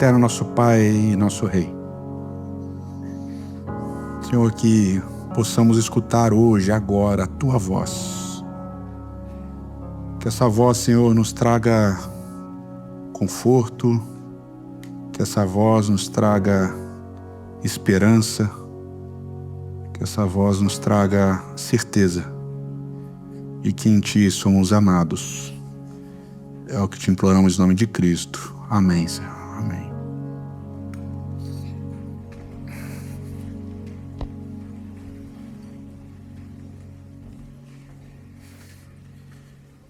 eterno, nosso Pai e nosso Rei. Senhor, que possamos escutar hoje, agora, a Tua voz. Que essa voz, Senhor, nos traga conforto, que essa voz nos traga esperança, que essa voz nos traga certeza e que em Ti somos amados. É o que te imploramos em nome de Cristo. Amém, Senhor. Amém.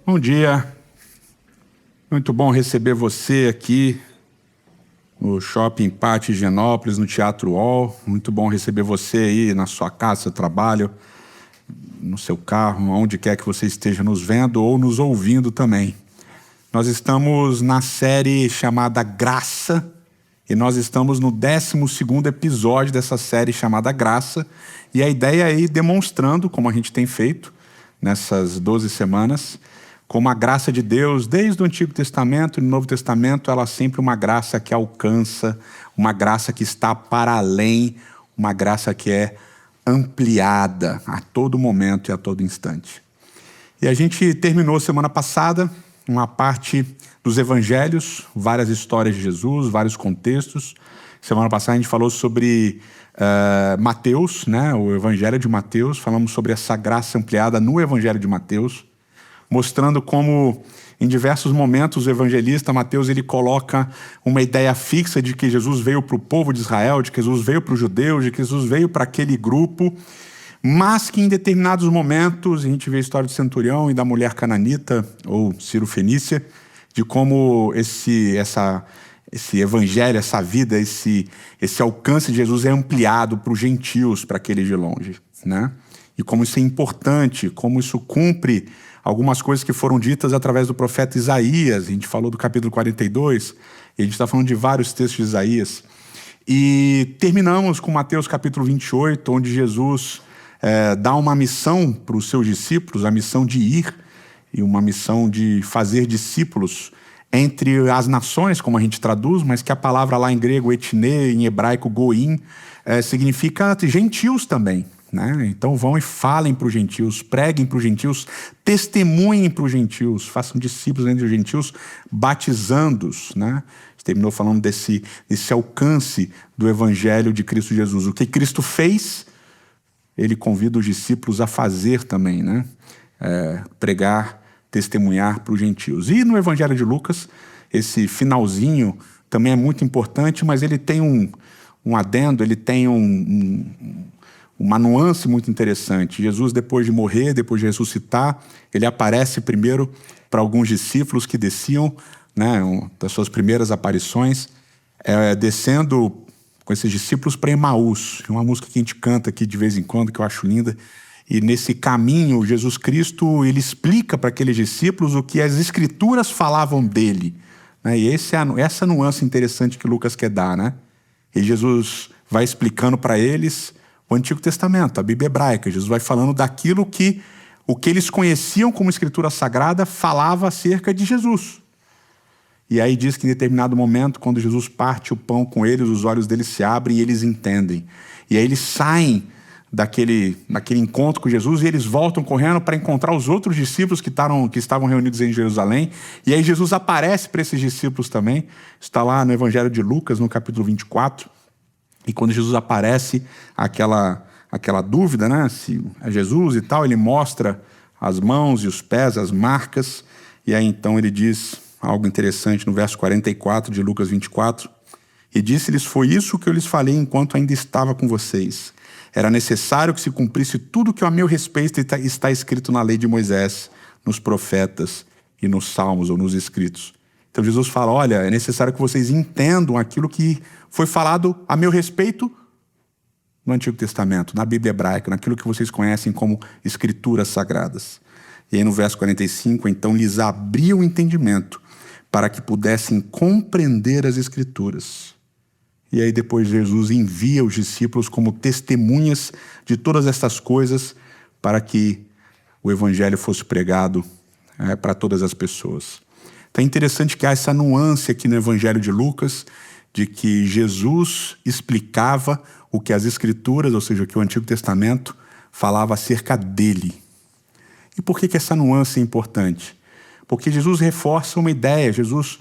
Bom dia. Muito bom receber você aqui no Shopping Pátio Higienópolis, no Teatro UOL. Muito bom receber você aí na sua casa, seu trabalho, no seu carro, onde quer que você esteja nos vendo ou nos ouvindo também. Nós estamos na série chamada Graça e nós estamos no 12º episódio dessa série chamada Graça. E a ideia é ir demonstrando, como a gente tem feito nessas 12 semanas, como a graça de Deus, desde o Antigo Testamento e no Novo Testamento, ela é sempre uma graça que alcança, uma graça que está para além, uma graça que é ampliada a todo momento e a todo instante. E a gente terminou semana passada uma parte dos evangelhos, várias histórias de Jesus, vários contextos. Semana passada a gente falou sobre Mateus, né, o evangelho de Mateus. Falamos sobre essa graça ampliada no evangelho de Mateus, mostrando como em diversos momentos o evangelista Mateus ele coloca uma ideia fixa de que Jesus veio para o povo de Israel, de que Jesus veio para os judeus, de que Jesus veio para aquele grupo, mas que em determinados momentos, a gente vê a história do centurião e da mulher cananita, ou Ciro-fenícia, de como esse evangelho, essa vida, esse alcance de Jesus é ampliado para os gentios, para aqueles de longe, né? E como isso é importante, como isso cumpre algumas coisas que foram ditas através do profeta Isaías. A gente falou do capítulo 42, e a gente está falando de vários textos de Isaías. E terminamos com Mateus capítulo 28, onde Jesus dá uma missão para os seus discípulos, a missão de ir, e uma missão de fazer discípulos entre as nações, como a gente traduz, mas que a palavra lá em grego, etnê, em hebraico, goim, significa gentios também, né? Então vão e falem para os gentios, preguem para os gentios, testemunhem para os gentios, façam discípulos entre os gentios, batizando-os, né? A gente terminou falando desse alcance do evangelho de Cristo Jesus. O que Cristo fez, ele convida os discípulos a fazer também, né? Pregar, testemunhar para os gentios. E no Evangelho de Lucas, esse finalzinho também é muito importante, mas ele tem um adendo, ele tem uma nuance muito interessante. Jesus, depois de morrer, depois de ressuscitar, ele aparece primeiro para alguns discípulos que desciam, né, das suas primeiras aparições, descendo com esses discípulos para Emaús. É uma música que a gente canta aqui de vez em quando, que eu acho linda. E nesse caminho, Jesus Cristo, ele explica para aqueles discípulos o que as Escrituras falavam dele, né? E essa nuance interessante que Lucas quer dar, né? E Jesus vai explicando para eles o Antigo Testamento, a Bíblia hebraica. Jesus vai falando daquilo que o que eles conheciam como Escritura Sagrada falava acerca de Jesus. E aí diz que em determinado momento, quando Jesus parte o pão com eles, os olhos deles se abrem e eles entendem. E aí eles saem daquele encontro com Jesus e eles voltam correndo para encontrar os outros discípulos que estavam reunidos em Jerusalém. E aí Jesus aparece para esses discípulos também. Está lá no Evangelho de Lucas, no capítulo 24. E quando Jesus aparece, aquela dúvida, né, se é Jesus e tal, ele mostra as mãos e os pés, as marcas. E aí então ele diz algo interessante no verso 44 de Lucas 24. E disse-lhes: foi isso que eu lhes falei enquanto ainda estava com vocês. Era necessário que se cumprisse tudo que a meu respeito está escrito na lei de Moisés, nos profetas e nos salmos ou nos escritos. Então Jesus fala: olha, é necessário que vocês entendam aquilo que foi falado a meu respeito no Antigo Testamento, na Bíblia hebraica, naquilo que vocês conhecem como Escrituras Sagradas. E aí no verso 45, então lhes abriu o entendimento para que pudessem compreender as Escrituras. E aí depois Jesus envia os discípulos como testemunhas de todas estas coisas para que o evangelho fosse pregado para todas as pessoas. Então é interessante que há essa nuance aqui no evangelho de Lucas, de que Jesus explicava o que as Escrituras, ou seja, o que o Antigo Testamento falava acerca dele. E por que essa nuance é importante? Porque Jesus reforça uma ideia. Jesus,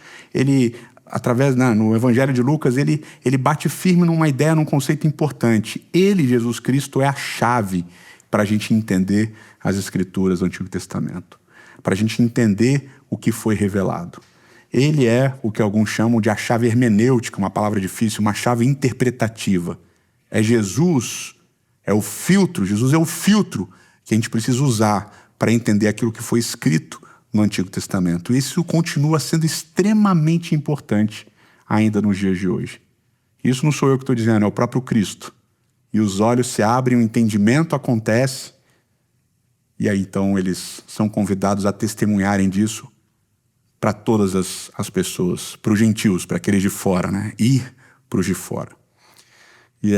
no Evangelho de Lucas, ele bate firme numa ideia, num conceito importante. Ele, Jesus Cristo, é a chave para a gente entender as Escrituras do Antigo Testamento, para a gente entender o que foi revelado. Ele é o que alguns chamam de a chave hermenêutica, uma palavra difícil, uma chave interpretativa. Jesus é o filtro que a gente precisa usar para entender aquilo que foi escrito no Antigo Testamento. Isso continua sendo extremamente importante ainda nos dias de hoje. Isso não sou eu que estou dizendo, é o próprio Cristo. E os olhos se abrem, o entendimento acontece, e aí então eles são convidados a testemunharem disso para todas as pessoas, para os gentios, para aqueles de fora, né? Ir para os de fora. E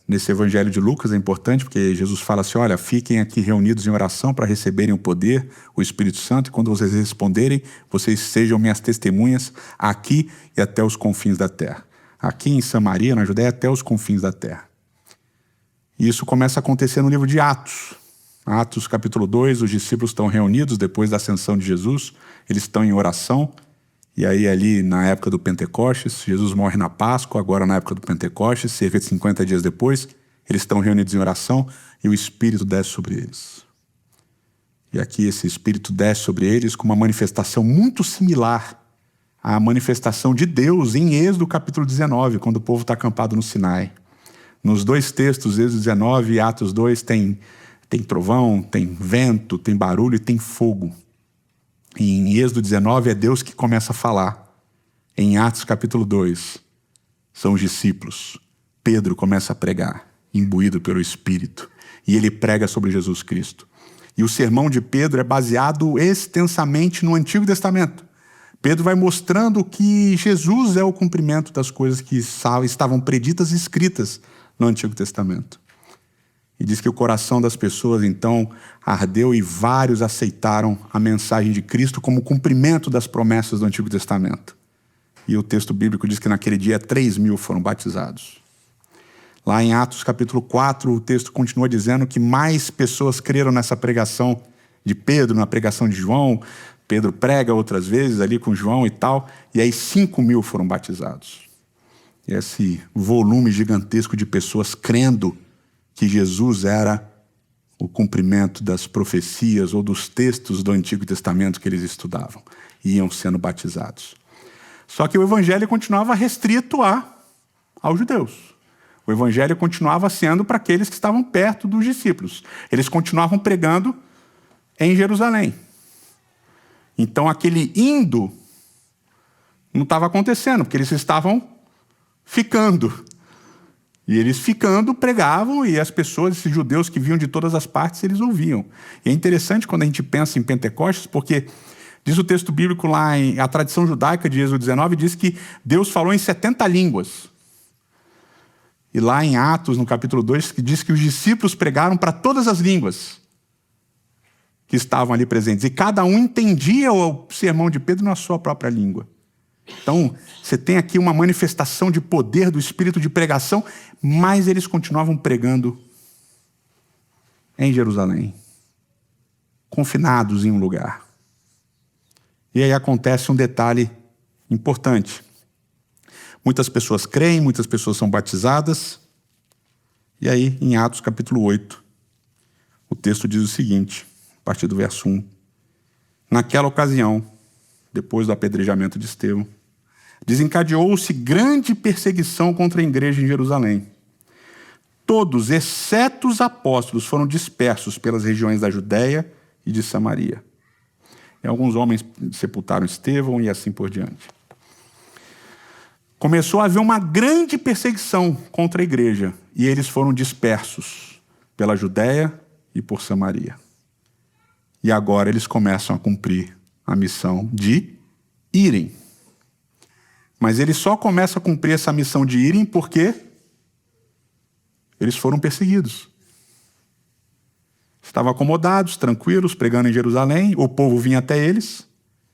nesse Evangelho de Lucas é importante, porque Jesus fala assim, olha, fiquem aqui reunidos em oração para receberem o poder, o Espírito Santo, e quando vocês responderem, vocês sejam minhas testemunhas aqui e até os confins da terra. Aqui em Samaria, na Judéia, até os confins da terra. E isso começa a acontecer no livro de Atos. Atos capítulo 2, os discípulos estão reunidos depois da ascensão de Jesus, eles estão em oração, e aí ali na época do Pentecostes, Jesus morre na Páscoa, agora na época do Pentecostes, cerca de 50 dias depois, eles estão reunidos em oração e o Espírito desce sobre eles. E aqui esse Espírito desce sobre eles com uma manifestação muito similar à manifestação de Deus em Êxodo capítulo 19, quando o povo está acampado no Sinai. Nos dois textos, Êxodo 19 e Atos 2, tem trovão, tem vento, tem barulho e tem fogo. E em Êxodo 19 é Deus que começa a falar. Em Atos capítulo 2, são os discípulos. Pedro começa a pregar, imbuído pelo Espírito. E ele prega sobre Jesus Cristo. E o sermão de Pedro é baseado extensamente no Antigo Testamento. Pedro vai mostrando que Jesus é o cumprimento das coisas que estavam preditas e escritas no Antigo Testamento. E diz que o coração das pessoas, então, ardeu e vários aceitaram a mensagem de Cristo como cumprimento das promessas do Antigo Testamento. E o texto bíblico diz que naquele dia 3.000 foram batizados. Lá em Atos capítulo 4, o texto continua dizendo que mais pessoas creram nessa pregação de Pedro, na pregação de João. Pedro prega outras vezes ali com João e tal, e aí 5.000 foram batizados. E esse volume gigantesco de pessoas crendo que Jesus era o cumprimento das profecias ou dos textos do Antigo Testamento que eles estudavam, e iam sendo batizados. Só que o evangelho continuava restrito aos judeus. O evangelho continuava sendo para aqueles que estavam perto dos discípulos. Eles continuavam pregando em Jerusalém. Então aquele indo não estava acontecendo, porque eles estavam ficando. E eles ficando, pregavam, e as pessoas, esses judeus que vinham de todas as partes, eles ouviam. E é interessante quando a gente pensa em Pentecostes, porque diz o texto bíblico lá, a tradição judaica de Êxodo 19, diz que Deus falou em 70 línguas. E lá em Atos, no capítulo 2, diz que os discípulos pregaram para todas as línguas que estavam ali presentes. E cada um entendia o sermão de Pedro na sua própria língua. Então, você tem aqui uma manifestação de poder do espírito de pregação, mas eles continuavam pregando em Jerusalém, confinados em um lugar. E aí acontece um detalhe importante. Muitas pessoas creem, muitas pessoas são batizadas. E aí, em Atos capítulo 8, o texto diz o seguinte, a partir do verso 1. Naquela ocasião, depois do apedrejamento de Estevão, desencadeou-se grande perseguição contra a igreja em Jerusalém. Todos, exceto os apóstolos, foram dispersos pelas regiões da Judéia e de Samaria. E alguns homens sepultaram Estevão e assim por diante. Começou a haver uma grande perseguição contra a igreja, e eles foram dispersos pela Judéia e por Samaria. E agora eles começam a cumprir a missão de irem. Mas eles só começam a cumprir essa missão de irem porque eles foram perseguidos. Estavam acomodados, tranquilos, pregando em Jerusalém, o povo vinha até eles.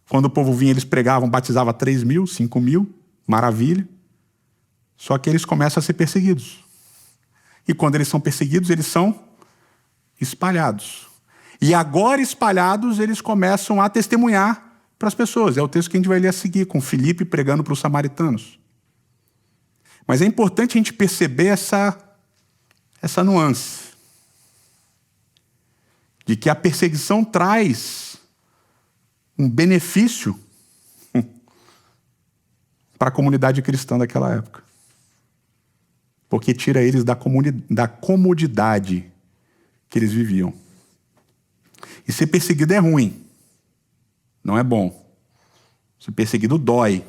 Quando o povo vinha, eles pregavam, batizavam 3.000, 5.000, maravilha. Só que eles começam a ser perseguidos. E quando eles são perseguidos, eles são espalhados. E agora espalhados, eles começam a testemunhar para as pessoas. É o texto que a gente vai ler a seguir, com Filipe pregando para os samaritanos. Mas é importante a gente perceber essa nuance. De que a perseguição traz um benefício para a comunidade cristã daquela época. Porque tira eles da comodidade que eles viviam. E ser perseguido é ruim. Não é bom. Ser perseguido dói.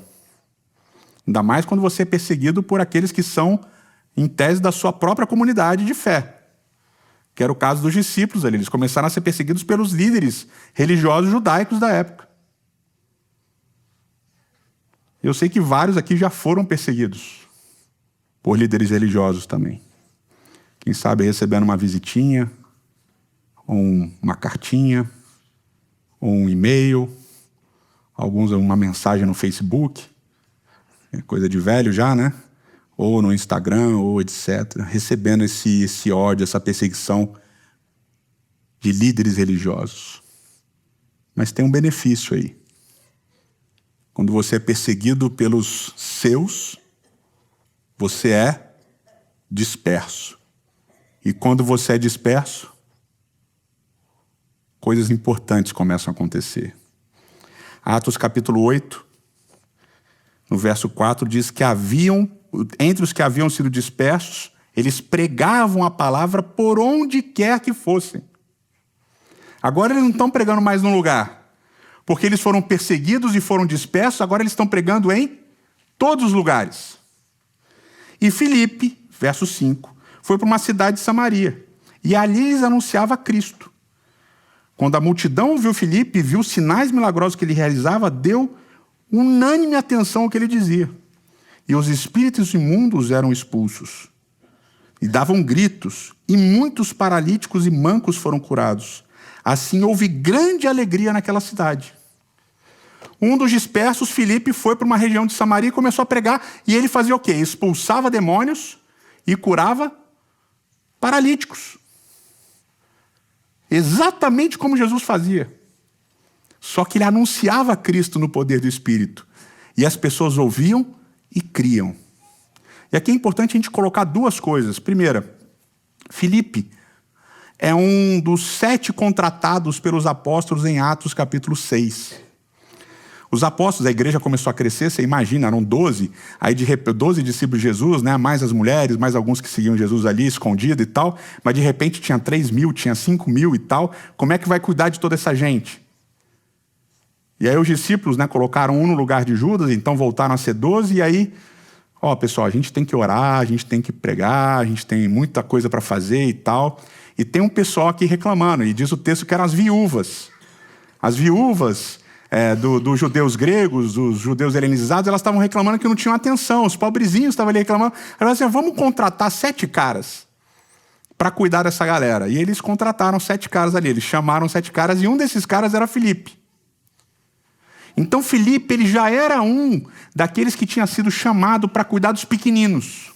Ainda mais quando você é perseguido por aqueles que são, em tese, da sua própria comunidade de fé. Que era o caso dos discípulos ali. Eles começaram a ser perseguidos pelos líderes religiosos judaicos da época. Eu sei que vários aqui já foram perseguidos por líderes religiosos também. Quem sabe recebendo uma visitinha, ou uma cartinha, ou um e-mail, alguns uma mensagem no Facebook, é coisa de velho já, né? Ou no Instagram, ou etc. Recebendo esse ódio, essa perseguição de líderes religiosos. Mas tem um benefício aí. Quando você é perseguido pelos seus, você é disperso. E quando você é disperso, coisas importantes começam a acontecer. Atos capítulo 8, no verso 4, diz que entre os que haviam sido dispersos, eles pregavam a palavra por onde quer que fossem. Agora eles não estão pregando mais num lugar, porque eles foram perseguidos e foram dispersos, agora eles estão pregando em todos os lugares. E Filipe, verso 5, foi para uma cidade de Samaria, e ali eles anunciavam Cristo. Quando a multidão viu Filipe, viu os sinais milagrosos que ele realizava, deu unânime atenção ao que ele dizia. E os espíritos imundos eram expulsos. E davam gritos, e muitos paralíticos e mancos foram curados. Assim houve grande alegria naquela cidade. Um dos dispersos, Filipe, foi para uma região de Samaria e começou a pregar. E ele fazia o quê? Expulsava demônios e curava paralíticos. Exatamente como Jesus fazia. Só que ele anunciava Cristo no poder do Espírito. E as pessoas ouviam e criam. E aqui é importante a gente colocar duas coisas. Primeira, Filipe é um dos 7 contratados pelos apóstolos em Atos capítulo 6. Os apóstolos, a igreja começou a crescer, você imagina, eram 12, aí 12 discípulos de Jesus, né? Mais as mulheres, mais alguns que seguiam Jesus ali, escondido e tal, mas de repente tinha 3.000, tinha 5.000 e tal. Como é que vai cuidar de toda essa gente? E aí os discípulos, né, colocaram um no lugar de Judas, então voltaram a ser 12, e aí, pessoal, a gente tem que orar, a gente tem que pregar, a gente tem muita coisa para fazer e tal. E tem um pessoal aqui reclamando, e diz o texto que eram as viúvas. As viúvas dos judeus gregos, dos judeus helenizados, elas estavam reclamando que não tinham atenção, os pobrezinhos estavam ali reclamando. Elas diziam, vamos contratar 7 caras para cuidar dessa galera. E eles contrataram 7 caras ali, eles chamaram 7 caras, e um desses caras era Filipe. Então Filipe, ele já era um daqueles que tinha sido chamado para cuidar dos pequeninos,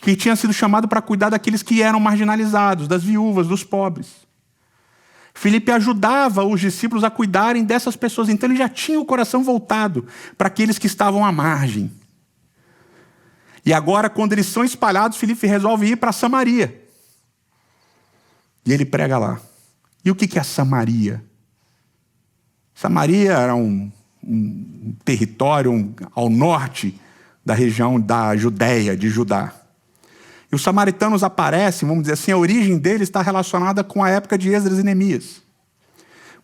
que tinha sido chamado para cuidar daqueles que eram marginalizados, das viúvas, dos pobres. Filipe ajudava os discípulos a cuidarem dessas pessoas, então ele já tinha o coração voltado para aqueles que estavam à margem. E agora, quando eles são espalhados, Filipe resolve ir para Samaria. E ele prega lá. E o que é Samaria? Samaria era um território ao norte da região da Judéia, de Judá. E os samaritanos aparecem, vamos dizer assim, a origem deles está relacionada com a época de Esdras e Neemias.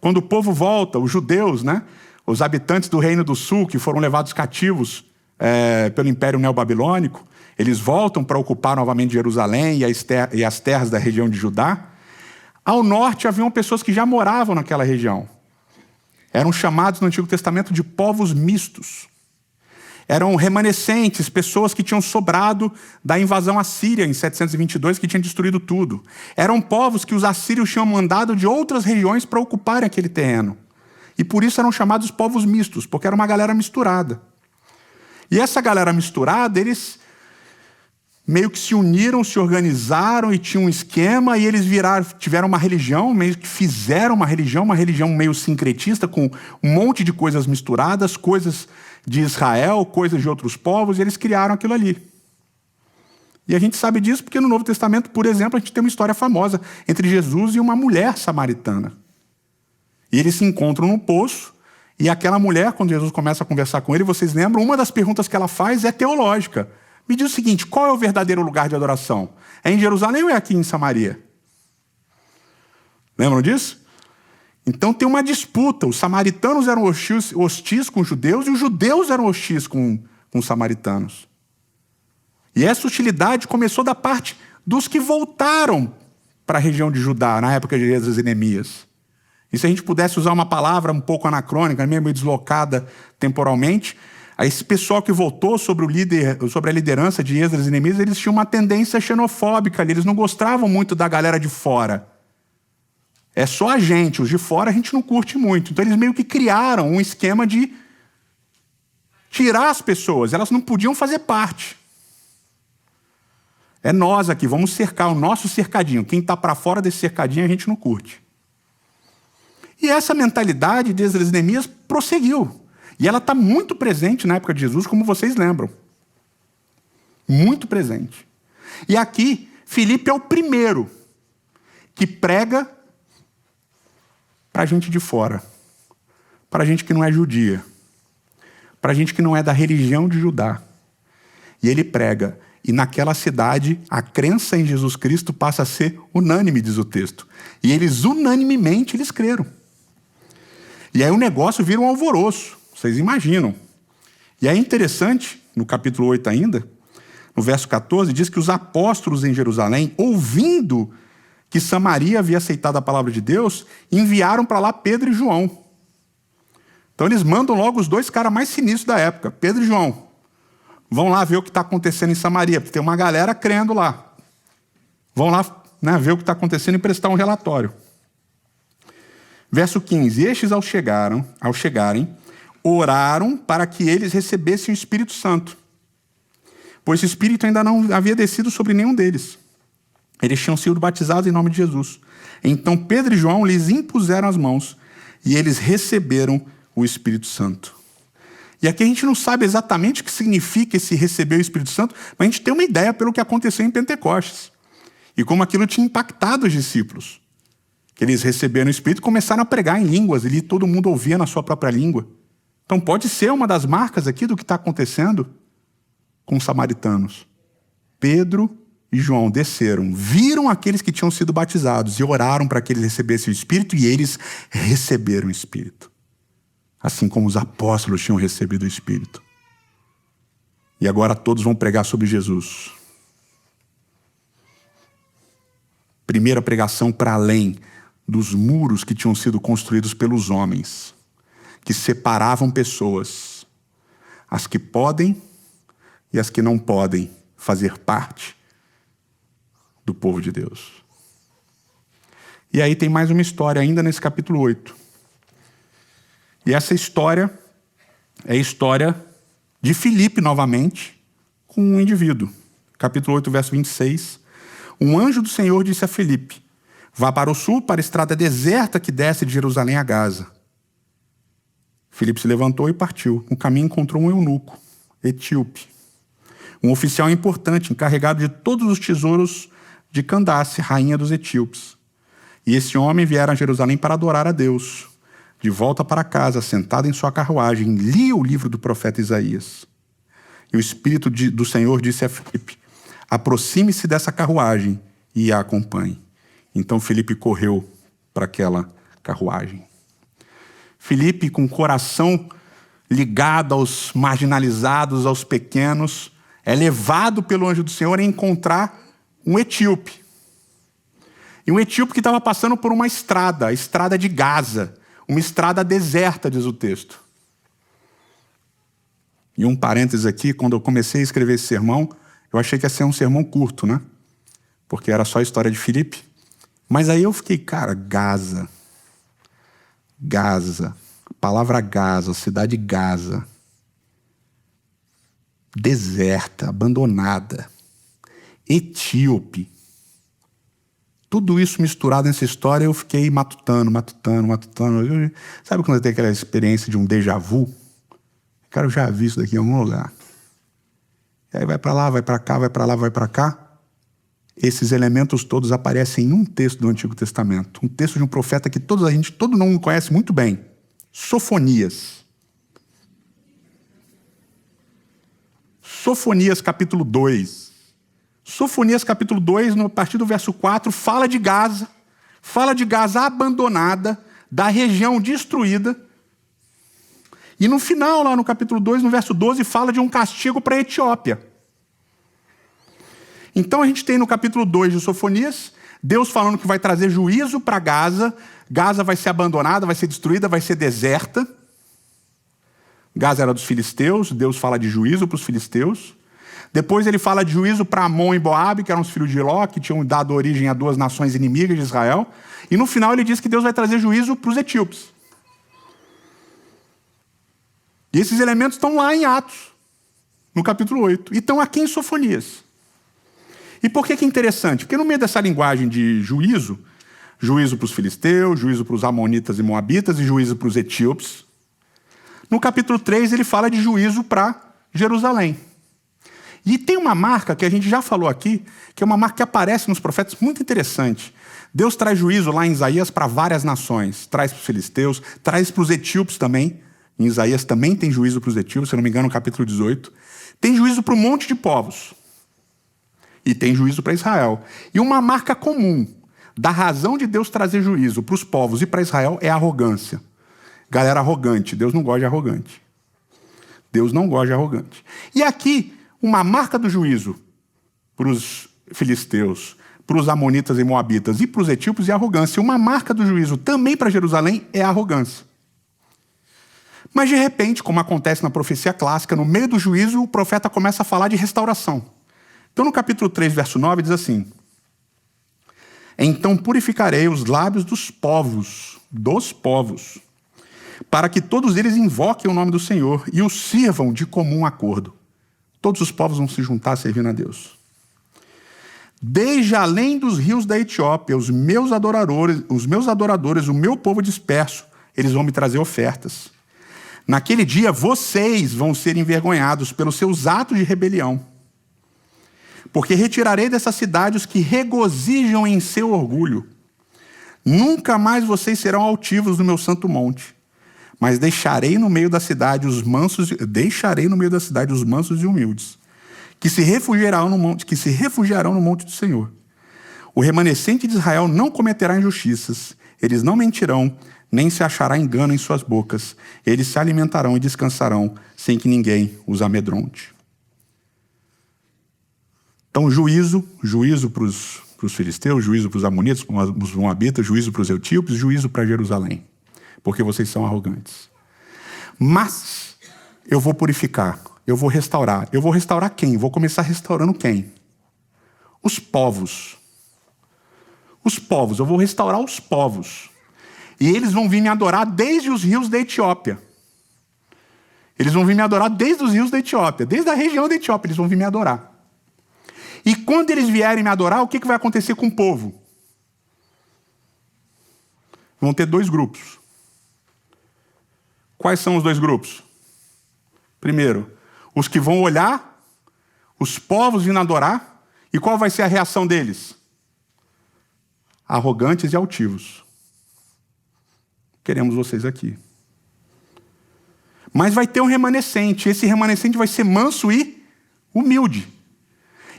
Quando o povo volta, os judeus, né, os habitantes do Reino do Sul, que foram levados cativos pelo Império Neobabilônico, eles voltam para ocupar novamente Jerusalém e as terras da região de Judá. Ao norte haviam pessoas que já moravam naquela região. Eram chamados no Antigo Testamento de povos mistos. Eram remanescentes, pessoas que tinham sobrado da invasão assíria em 722, que tinha destruído tudo. Eram povos que os assírios tinham mandado de outras regiões para ocuparem aquele terreno. E por isso eram chamados povos mistos, porque era uma galera misturada. E essa galera misturada, eles meio que se uniram, se organizaram e tinham um esquema, e eles tiveram uma religião, meio que fizeram uma religião meio sincretista, com um monte de coisas misturadas, coisas de Israel, coisas de outros povos, e eles criaram aquilo ali. E a gente sabe disso porque no Novo Testamento, por exemplo, a gente tem uma história famosa entre Jesus e uma mulher samaritana. E eles se encontram num poço, e aquela mulher, quando Jesus começa a conversar com ele, vocês lembram, uma das perguntas que ela faz é teológica. Me diz o seguinte, qual é o verdadeiro lugar de adoração? É em Jerusalém ou é aqui em Samaria? Lembram disso? Então tem uma disputa. Os samaritanos eram hostis com os judeus e os judeus eram hostis com os samaritanos. E essa hostilidade começou da parte dos que voltaram para a região de Judá, na época de Esdras e Neemias. E se a gente pudesse usar uma palavra um pouco anacrônica, meio deslocada temporalmente, esse pessoal que voltou sobre a liderança de Esdras e Neemias, eles tinham uma tendência xenofóbica ali, eles não gostavam muito da galera de fora. É só a gente, os de fora a gente não curte muito. Então eles meio que criaram um esquema de tirar as pessoas, elas não podiam fazer parte. É nós aqui, vamos cercar o nosso cercadinho. Quem está para fora desse cercadinho a gente não curte. E essa mentalidade de Esdras e Neemias prosseguiu. E ela está muito presente na época de Jesus, como vocês lembram. Muito presente. E aqui, Filipe é o primeiro que prega para gente de fora. Para gente que não é judia. Para gente que não é da religião de Judá. E ele prega. E naquela cidade, a crença em Jesus Cristo passa a ser unânime, diz o texto. E eles unanimemente creram. E aí o negócio vira um alvoroço. Vocês imaginam. E é interessante, no capítulo 8 ainda, no verso 14, diz que os apóstolos em Jerusalém, ouvindo que Samaria havia aceitado a palavra de Deus, enviaram para lá Pedro e João. Então eles mandam logo os dois caras mais sinistros da época, Pedro e João. Vão lá ver o que está acontecendo em Samaria, porque tem uma galera crendo lá. Vão lá, ver o que está acontecendo e prestar um relatório. Verso 15. Estes, ao chegarem, oraram para que eles recebessem o Espírito Santo, pois o Espírito ainda não havia descido sobre nenhum deles. Eles tinham sido batizados em nome de Jesus. Então Pedro e João lhes impuseram as mãos e eles receberam o Espírito Santo. E aqui a gente não sabe exatamente o que significa esse receber o Espírito Santo, mas a gente tem uma ideia pelo que aconteceu em Pentecostes. E como aquilo tinha impactado os discípulos. Que eles receberam o Espírito e começaram a pregar em línguas, e todo mundo ouvia na sua própria língua. Então pode ser uma das marcas aqui do que está acontecendo com os samaritanos. Pedro e João desceram, viram aqueles que tinham sido batizados e oraram para que eles recebessem o Espírito, e eles receberam o Espírito. Assim como os apóstolos tinham recebido o Espírito. E agora todos vão pregar sobre Jesus. Primeira pregação para além dos muros que tinham sido construídos pelos homens, que separavam pessoas, as que podem e as que não podem fazer parte do povo de Deus. E aí tem mais uma história ainda nesse capítulo 8. E essa história é a história de Filipe novamente, com um indivíduo. Capítulo 8, verso 26. Um anjo do Senhor disse a Filipe: vá para o sul, para a estrada deserta que desce de Jerusalém a Gaza. Filipe se levantou e partiu. No caminho encontrou um eunuco, etíope, um oficial importante, encarregado de todos os tesouros de Candace, rainha dos etíopes. E esse homem viera a Jerusalém para adorar a Deus. De volta para casa, sentado em sua carruagem, lia o livro do profeta Isaías. E o Espírito do Senhor disse a Filipe: aproxime-se dessa carruagem e a acompanhe. Então Filipe correu para aquela carruagem. Filipe, com o coração ligado aos marginalizados, aos pequenos, é levado pelo anjo do Senhor a encontrar um etíope. E um etíope que estava passando por uma estrada, a estrada de Gaza, uma estrada deserta, diz o texto. E um parênteses aqui, quando eu comecei a escrever esse sermão, eu achei que ia ser um sermão curto, né? Porque era só a história de Filipe. Mas aí eu fiquei, cara, Gaza. Gaza. A palavra Gaza, cidade Gaza. Deserta, abandonada. etíope. Tudo isso misturado nessa história, eu fiquei matutando. Sabe quando tem aquela experiência de um déjà vu? Cara, eu já vi isso daqui em algum lugar. E aí vai para lá, vai para cá, vai para lá, vai para cá. Esses elementos todos aparecem em um texto do Antigo Testamento. Um texto de um profeta que todo mundo conhece muito bem. Sofonias. Sofonias capítulo 2. Sofonias capítulo 2, a partir do verso 4, fala de Gaza abandonada, da região destruída. E no final, lá no capítulo 2, no verso 12, fala de um castigo para a Etiópia. Então a gente tem no capítulo 2 de Sofonias, Deus falando que vai trazer juízo para Gaza. Gaza vai ser abandonada, vai ser destruída, vai ser deserta. Gaza era dos filisteus, Deus fala de juízo para os filisteus. Depois ele fala de juízo para Amon e Moabe, que eram os filhos de Ló, que tinham dado origem a duas nações inimigas de Israel. E no final ele diz que Deus vai trazer juízo para os etíopes. E esses elementos estão lá em Atos, no capítulo 8. E estão aqui em Sofonias. E por que é interessante? Porque no meio dessa linguagem de juízo para os filisteus, juízo para os amonitas e moabitas e juízo para os etíopes, no capítulo 3 ele fala de juízo para Jerusalém. E tem uma marca que a gente já falou aqui, que é uma marca que aparece nos profetas, muito interessante. Deus traz juízo lá em Isaías para várias nações. Traz para os filisteus, traz para os etíopes também. Em Isaías também tem juízo para os etíopes, se eu não me engano, no capítulo 18. Tem juízo para um monte de povos. E tem juízo para Israel. E uma marca comum da razão de Deus trazer juízo para os povos e para Israel é a arrogância. Galera arrogante. Deus não gosta de arrogante. Deus não gosta de arrogante. E aqui, uma marca do juízo para os filisteus, para os amonitas e moabitas e para os etíopes é a arrogância. Uma marca do juízo também para Jerusalém é a arrogância. Mas de repente, como acontece na profecia clássica, no meio do juízo o profeta começa a falar de restauração. Então no capítulo 3, verso 9, diz assim: então purificarei os lábios dos povos, para que todos eles invoquem o nome do Senhor e o sirvam de comum acordo. Todos os povos vão se juntar servindo a Deus. Desde além dos rios da Etiópia, os meus adoradores, o meu povo disperso, eles vão me trazer ofertas. Naquele dia, vocês vão ser envergonhados pelos seus atos de rebelião. Porque retirarei dessa cidade os que regozijam em seu orgulho. Nunca mais vocês serão altivos no meu santo monte. Mas deixarei no meio da cidade os mansos e humildes, que se refugiarão no monte do Senhor. O remanescente de Israel não cometerá injustiças, eles não mentirão, nem se achará engano em suas bocas. Eles se alimentarão e descansarão, sem que ninguém os amedronte. Então, juízo para os filisteus, juízo para os amonitas, para os moabitas, juízo para os etíopes, juízo para Jerusalém. Porque vocês são arrogantes. Mas eu vou purificar, eu vou restaurar. Eu vou restaurar quem? Vou começar restaurando quem? Os povos. Os povos, eu vou restaurar os povos. E eles vão vir me adorar desde os rios da Etiópia. Eles vão vir me adorar desde os rios da Etiópia. Desde a região da Etiópia eles vão vir me adorar. E quando eles vierem me adorar, o que vai acontecer com o povo? Vão ter dois grupos. Quais são os dois grupos? Primeiro, os que vão olhar, os povos vindo adorar, e qual vai ser a reação deles? Arrogantes e altivos. Queremos vocês aqui. Mas vai ter um remanescente, esse remanescente vai ser manso e humilde.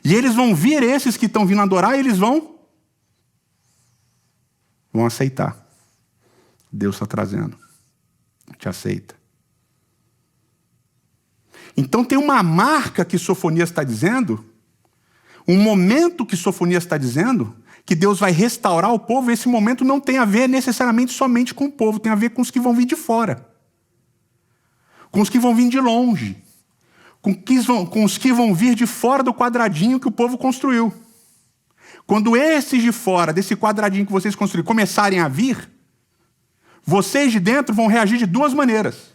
E eles vão vir, esses que estão vindo adorar, e eles vão aceitar. Deus está trazendo. Te aceita. Então tem uma marca que Sofonias está dizendo, um momento que Sofonias está dizendo, que Deus vai restaurar o povo, e esse momento não tem a ver necessariamente somente com o povo, tem a ver com os que vão vir de fora. Com os que vão vir de longe. Com os que vão vir de fora do quadradinho que o povo construiu. Quando esses de fora, desse quadradinho que vocês construíram, começarem a vir, vocês de dentro vão reagir de duas maneiras.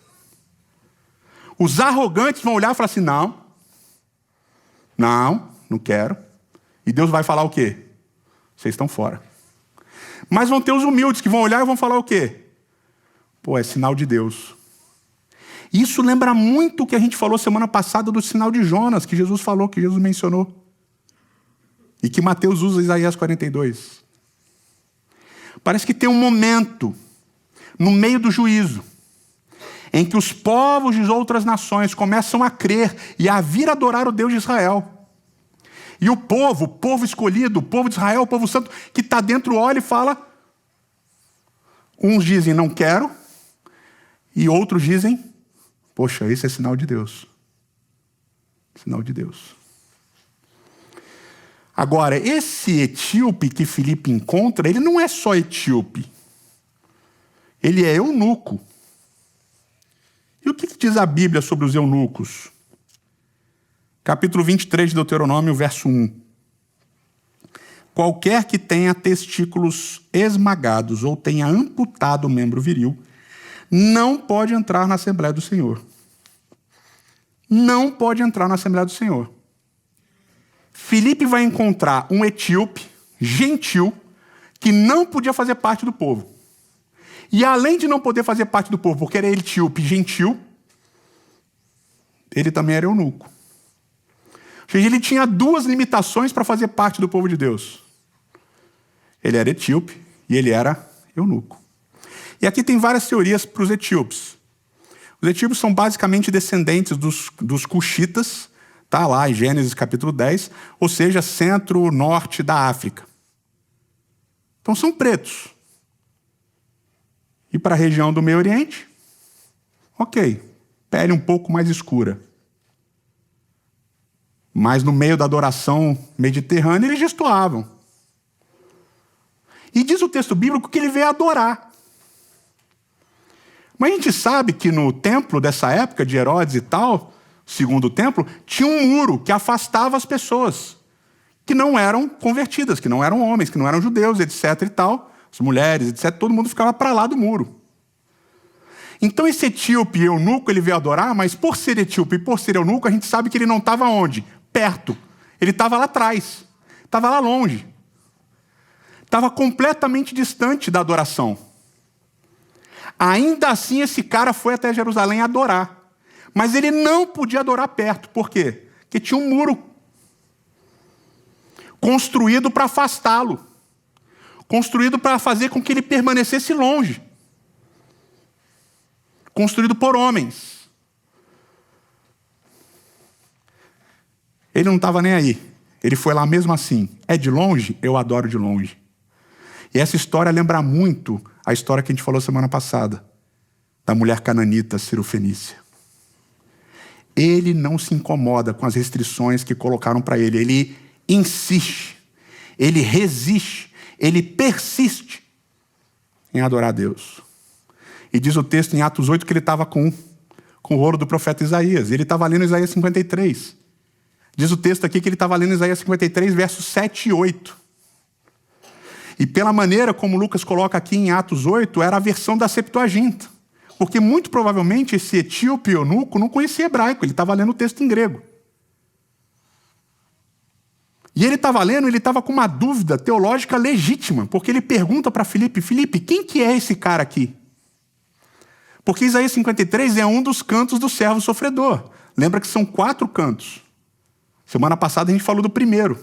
Os arrogantes vão olhar e falar assim: não quero. E Deus vai falar o quê? Vocês estão fora. Mas vão ter os humildes que vão olhar e vão falar o quê? Pô, é sinal de Deus. Isso lembra muito o que a gente falou semana passada do sinal de Jonas, que Jesus falou, que Jesus mencionou. E que Mateus usa em Isaías 42. Parece que tem um momento, no meio do juízo, em que os povos de outras nações começam a crer e a vir adorar o Deus de Israel. E o povo escolhido, o povo de Israel, o povo santo, que está dentro, olha e fala. Uns dizem, não quero. E outros dizem, poxa, esse é sinal de Deus. Sinal de Deus. Agora, esse etíope que Filipe encontra, ele não é só etíope. Ele é eunuco. E o que diz a Bíblia sobre os eunucos? Capítulo 23 de Deuteronômio, verso 1. Qualquer que tenha testículos esmagados ou tenha amputado o membro viril, não pode entrar na Assembleia do Senhor. Não pode entrar na Assembleia do Senhor. Filipe vai encontrar um etíope, gentil, que não podia fazer parte do povo. E além de não poder fazer parte do povo, porque era etíope gentil, ele também era eunuco. Ou seja, ele tinha duas limitações para fazer parte do povo de Deus. Ele era etíope e ele era eunuco. E aqui tem várias teorias para os etíopes. Os etíopes são basicamente descendentes dos cuxitas, está lá em Gênesis capítulo 10, ou seja, centro-norte da África. Então são pretos. E para a região do Meio Oriente? Ok, pele um pouco mais escura. Mas no meio da adoração mediterrânea eles destoavam. E diz o texto bíblico que ele veio adorar. Mas a gente sabe que no templo dessa época, de Herodes e tal, segundo o templo, tinha um muro que afastava as pessoas que não eram convertidas, que não eram homens, que não eram judeus, etc. e tal, as mulheres, etc. Todo mundo ficava para lá do muro. Então esse etíope eunuco, ele veio adorar, mas por ser etíope e por ser eunuco, a gente sabe que ele não estava onde? Perto. Ele estava lá atrás. Estava lá longe. Estava completamente distante da adoração. Ainda assim, esse cara foi até Jerusalém adorar. Mas ele não podia adorar perto. Por quê? Porque tinha um muro construído para afastá-lo. Construído para fazer com que ele permanecesse longe. Construído por homens. Ele não estava nem aí. Ele foi lá mesmo assim. É de longe? Eu adoro de longe. E essa história lembra muito a história que a gente falou semana passada, da mulher cananita Cirofenícia. Ele não se incomoda com as restrições que colocaram para ele. Ele insiste, ele resiste, ele persiste em adorar a Deus. E diz o texto em Atos 8 que ele estava com o rolo do profeta Isaías. Ele estava lendo Isaías 53. Diz o texto aqui que ele estava lendo Isaías 53, versos 7 e 8. E pela maneira como Lucas coloca aqui em Atos 8, era a versão da Septuaginta. Porque muito provavelmente esse etíope eunuco não conhecia hebraico, ele estava lendo o texto em grego. E ele estava lendo, ele estava com uma dúvida teológica legítima, porque ele pergunta para Filipe, Filipe, quem que é esse cara aqui? Porque Isaías 53 é um dos cantos do servo sofredor. Lembra que são 4 cantos. Semana passada a gente falou do primeiro.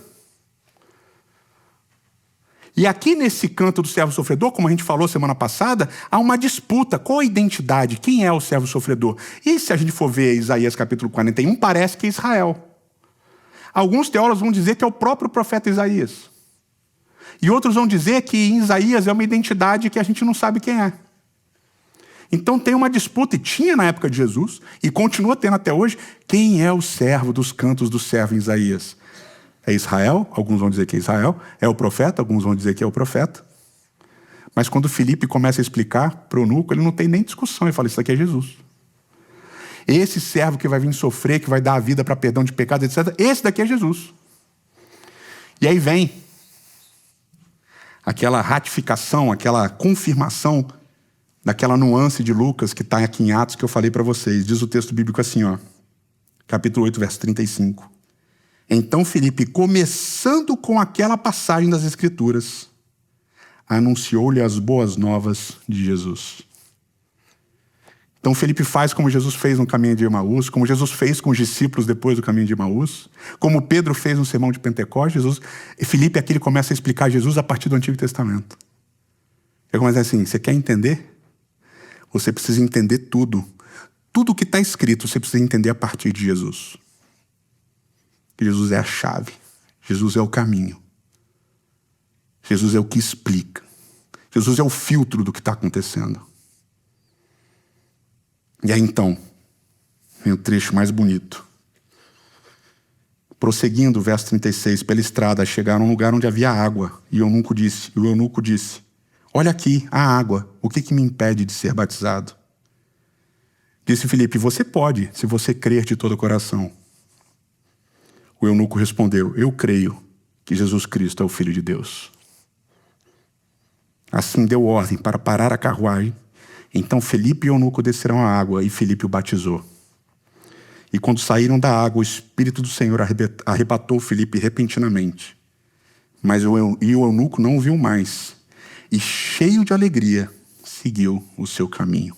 E aqui nesse canto do servo sofredor, como a gente falou semana passada, há uma disputa. Qual a identidade? Quem é o servo sofredor? E se a gente for ver Isaías capítulo 41, parece que é Israel. Alguns teólogos vão dizer que é o próprio profeta Isaías. E outros vão dizer que em Isaías é uma identidade que a gente não sabe quem é. Então tem uma disputa, e tinha na época de Jesus, e continua tendo até hoje, quem é o servo dos cantos do servo em Isaías? É Israel? Alguns vão dizer que é Israel. É o profeta? Alguns vão dizer que é o profeta. Mas quando Filipe começa a explicar para o eunuco, ele não tem nem discussão. Ele fala, isso aqui é Jesus. Esse servo que vai vir sofrer, que vai dar a vida para perdão de pecados, etc. Esse daqui é Jesus. E aí vem aquela ratificação, aquela confirmação daquela nuance de Lucas que está aqui em Atos que eu falei para vocês. Diz o texto bíblico assim, ó, capítulo 8, verso 35. Então Filipe, começando com aquela passagem das Escrituras, anunciou-lhe as boas novas de Jesus. Então Filipe faz como Jesus fez no caminho de Emaús, como Jesus fez com os discípulos depois do caminho de Emaús, como Pedro fez no sermão de Pentecostes. Filipe aqui ele começa a explicar Jesus a partir do Antigo Testamento. Ele começa assim, você quer entender? Você precisa entender tudo. Tudo que está escrito você precisa entender a partir de Jesus. Jesus é a chave. Jesus é o caminho. Jesus é o que explica. Jesus é o filtro do que está acontecendo. E aí então, vem o trecho mais bonito. Prosseguindo, verso 36, pela estrada chegaram a um lugar onde havia água. E o eunuco disse, olha aqui, a água, o que me impede de ser batizado? Disse Filipe, você pode, se você crer de todo o coração. O eunuco respondeu, eu creio que Jesus Cristo é o Filho de Deus. Assim deu ordem para parar a carruagem. Então Filipe e o eunuco desceram à água e Filipe o batizou. E quando saíram da água, o Espírito do Senhor arrebatou Filipe repentinamente. Mas o eunuco não o viu mais. E cheio de alegria, seguiu o seu caminho.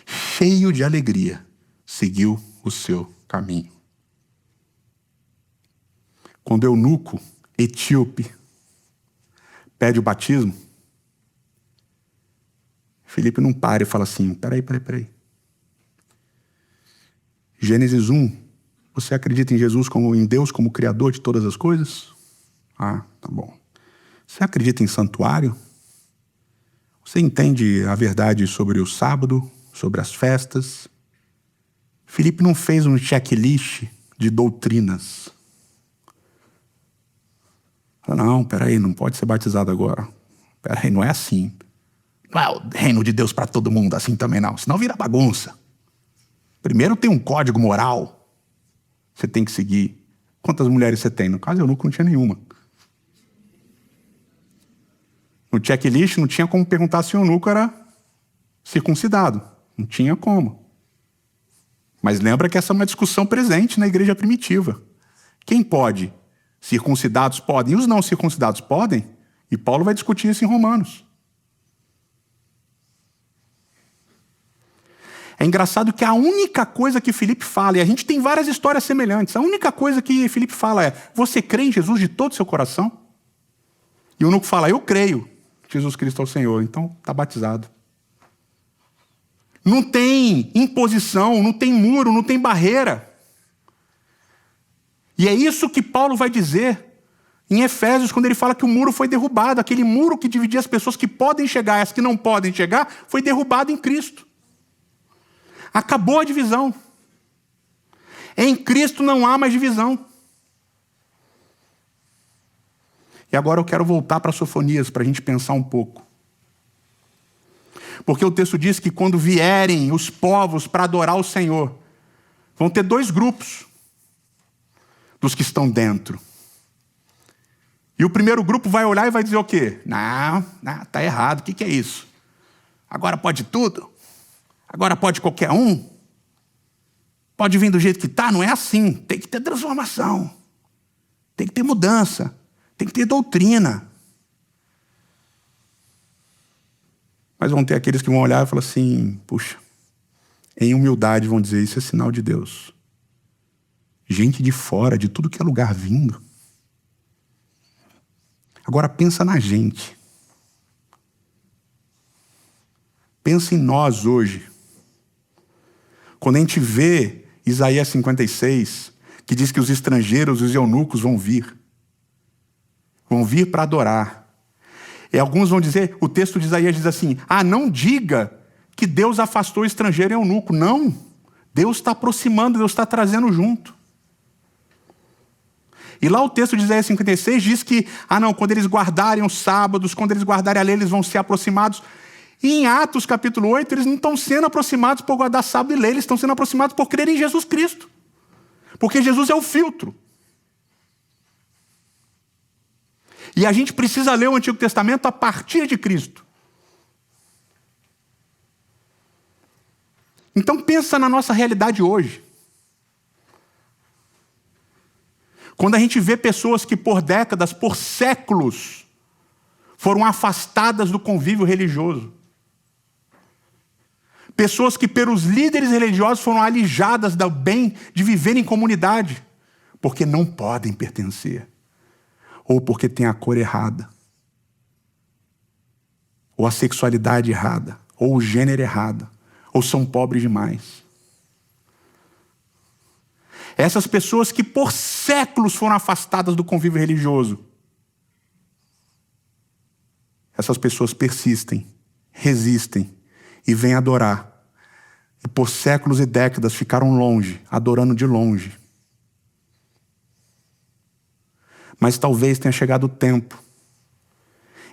Cheio de alegria, seguiu o seu caminho. Quando o eunuco etíope pede o batismo, Filipe não para e fala assim, peraí. Gênesis 1, você acredita em Jesus em Deus como Criador de todas as coisas? Ah, tá bom. Você acredita em santuário? Você entende a verdade sobre o sábado, sobre as festas? Filipe não fez um checklist de doutrinas. Não, peraí, não pode ser batizado agora. Peraí, não é assim. Não é o reino de Deus para todo mundo, assim também não. Senão vira bagunça. Primeiro tem um código moral. Você tem que seguir. Quantas mulheres você tem? No caso, eu nunca não tinha nenhuma. No checklist não tinha como perguntar se o eunuco era circuncidado. Não tinha como. Mas lembra que essa é uma discussão presente na igreja primitiva. Quem pode? Circuncidados podem. E os não circuncidados podem? E Paulo vai discutir isso em Romanos. É engraçado que a única coisa que Filipe fala, e a gente tem várias histórias semelhantes, a única coisa que Filipe fala é, você crê em Jesus de todo o seu coração? E o eunuco fala, eu creio que Jesus Cristo é o Senhor, então está batizado. Não tem imposição, não tem muro, não tem barreira. E é isso que Paulo vai dizer em Efésios, quando ele fala que o muro foi derrubado, aquele muro que dividia as pessoas que podem chegar e as que não podem chegar, foi derrubado em Cristo. Acabou a divisão. Em Cristo não há mais divisão. E agora eu quero voltar para Sofonias, para a gente pensar um pouco. Porque o texto diz que quando vierem os povos para adorar o Senhor, vão ter dois grupos dos que estão dentro. E o primeiro grupo vai olhar e vai dizer o quê? Não, está errado, o que é isso? Agora pode tudo? Agora pode qualquer um? Pode vir do jeito que está? Não é assim. Tem que ter transformação. Tem que ter mudança. Tem que ter doutrina. Mas vão ter aqueles que vão olhar e falar assim, puxa, em humildade vão dizer, isso é sinal de Deus. Gente de fora, de tudo que é lugar vindo. Agora pensa na gente. Pensa em nós hoje. Quando a gente vê Isaías 56, que diz que os estrangeiros, os eunucos vão vir para adorar. E alguns vão dizer, o texto de Isaías diz assim, não diga que Deus afastou o estrangeiro e o eunuco. Não, Deus está aproximando, Deus está trazendo junto. E lá o texto de Isaías 56 diz que, quando eles guardarem os sábados, quando eles guardarem a lei, eles vão ser aproximados. E em Atos capítulo 8, eles não estão sendo aproximados por guardar sábado e lei, eles estão sendo aproximados por crer em Jesus Cristo. Porque Jesus é o filtro. E a gente precisa ler o Antigo Testamento a partir de Cristo. Então pensa na nossa realidade hoje. Quando a gente vê pessoas que por décadas, por séculos, foram afastadas do convívio religioso. Pessoas que pelos líderes religiosos foram alijadas do bem de viver em comunidade, porque não podem pertencer, ou porque têm a cor errada, ou a sexualidade errada, ou o gênero errado, ou são pobres demais. Essas pessoas que por séculos foram afastadas do convívio religioso, essas pessoas persistem, resistem e vêm adorar. E por séculos e décadas ficaram longe, adorando de longe. Mas talvez tenha chegado o tempo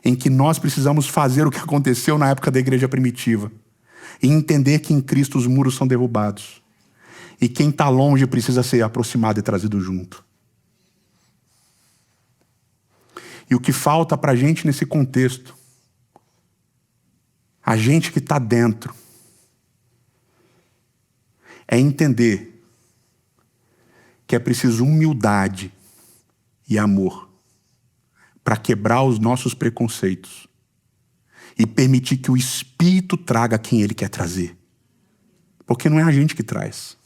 em que nós precisamos fazer o que aconteceu na época da igreja primitiva e entender que em Cristo os muros são derrubados. E quem está longe precisa ser aproximado e trazido junto. E o que falta para a gente nesse contexto, a gente que está dentro, é entender que é preciso humildade e amor para quebrar os nossos preconceitos e permitir que o Espírito traga quem Ele quer trazer. Porque não é a gente que traz.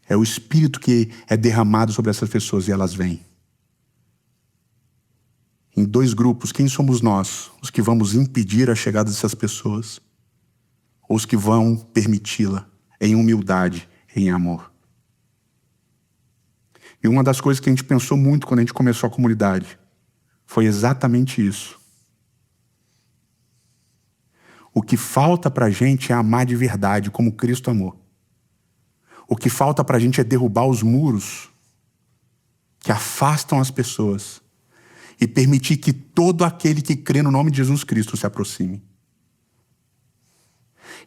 É o Espírito que é derramado sobre essas pessoas e elas vêm. Em dois grupos, quem somos nós? Os que vamos impedir a chegada dessas pessoas? Ou os que vão permiti-la em humildade, em amor? E uma das coisas que a gente pensou muito quando a gente começou a comunidade foi exatamente isso. O que falta para a gente é amar de verdade, como Cristo amou. O que falta para a gente é derrubar os muros que afastam as pessoas e permitir que todo aquele que crê no nome de Jesus Cristo se aproxime.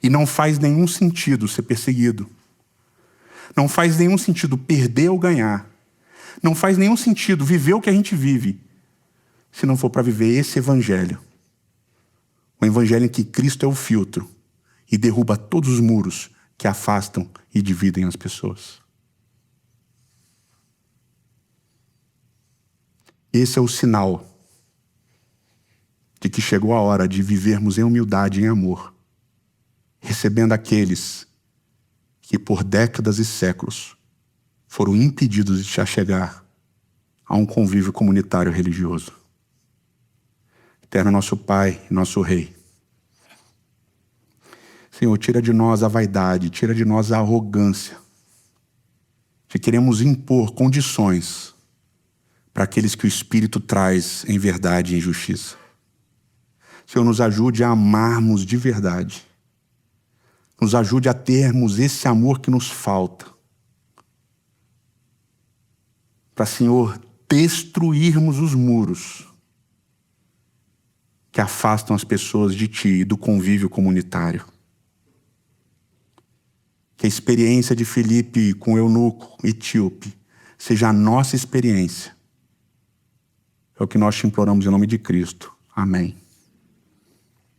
E não faz nenhum sentido ser perseguido. Não faz nenhum sentido perder ou ganhar. Não faz nenhum sentido viver o que a gente vive, se não for para viver esse evangelho. O evangelho em que Cristo é o filtro e derruba todos os muros que afastam e dividem as pessoas. Esse é o sinal de que chegou a hora de vivermos em humildade e em amor, recebendo aqueles que por décadas e séculos foram impedidos de chegar a um convívio comunitário religioso. Eterno nosso Pai e nosso Rei, Senhor, tira de nós a vaidade, tira de nós a arrogância, que queremos impor condições para aqueles que o Espírito traz em verdade e em justiça. Senhor, nos ajude a amarmos de verdade. Nos ajude a termos esse amor que nos falta. Para, Senhor, destruirmos os muros que afastam as pessoas de Ti e do convívio comunitário. Que a experiência de Filipe com o eunuco etíope seja a nossa experiência. É o que nós te imploramos em nome de Cristo. Amém.